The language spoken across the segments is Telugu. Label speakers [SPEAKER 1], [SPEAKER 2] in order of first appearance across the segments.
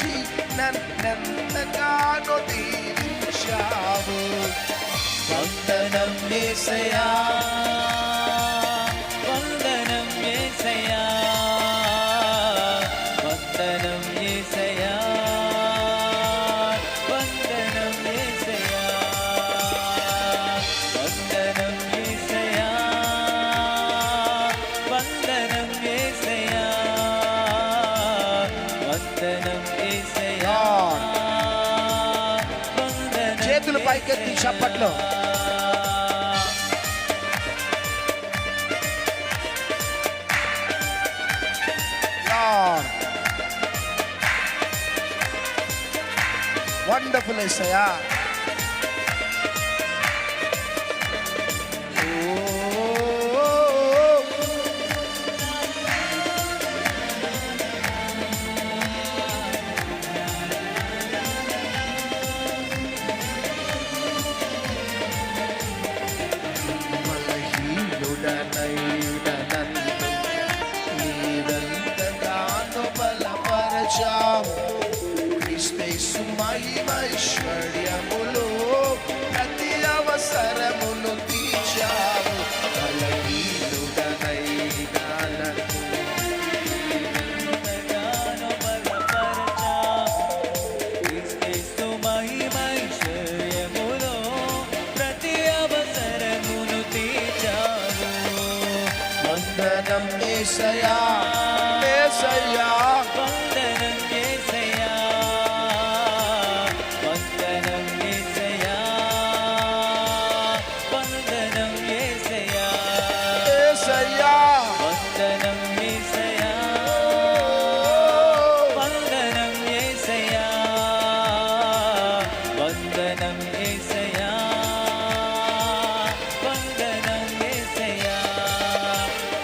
[SPEAKER 1] కరుణించి నన్నెంతగానో దీవించావు.
[SPEAKER 2] వందనం యేసయ్యా, వందనం యేసయ్యా, వందనం యేసయ్యా, వందనం యేసయ్యా, వందనం యేసయ్యా, వందనం యేసయ్యా, వందనం యేసయ్యా, వందనం.
[SPEAKER 1] చేతులు పైకెత్తి చప్పట్లో. వండర్ఫుల్ యేసయ్యా. బలహీనుడనైన నన్ను నీవెంతగానో బలపరచావు. క్రీస్తు మహిమైశ్వర్యములో ప్రతి అవసరమును తీర్చావు. బలహీనుడనైన నన్ను
[SPEAKER 2] నీవెంతగానో బలపరచావు. క్రీస్తు మహిమైశ్వర్యములో ప్రతి అవసరమును తీర్చావు.
[SPEAKER 1] వందనం యేసయ్యా, యేసయ్యా.
[SPEAKER 2] వందనం యేసయ్యా, వందనం యేసయ్యా, వందనం యేసయ్యా,
[SPEAKER 1] యేసయ్యా.
[SPEAKER 2] వందనం యేసయ్యా, వందనం యేసయ్యా, వందనం యేసయ్యా, వందనం యేసయ్యా.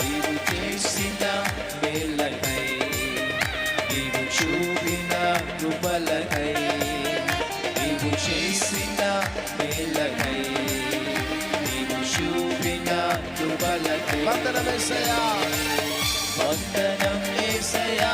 [SPEAKER 2] నీవు చేసిన మేలకై, నీవు చూపిన కృపలకై, నీవు చేసిన మేలకై, నీవు చూపిన కృపలకై.
[SPEAKER 1] వందనం యేసయ్యా,
[SPEAKER 2] వందనం యేసయ్యా,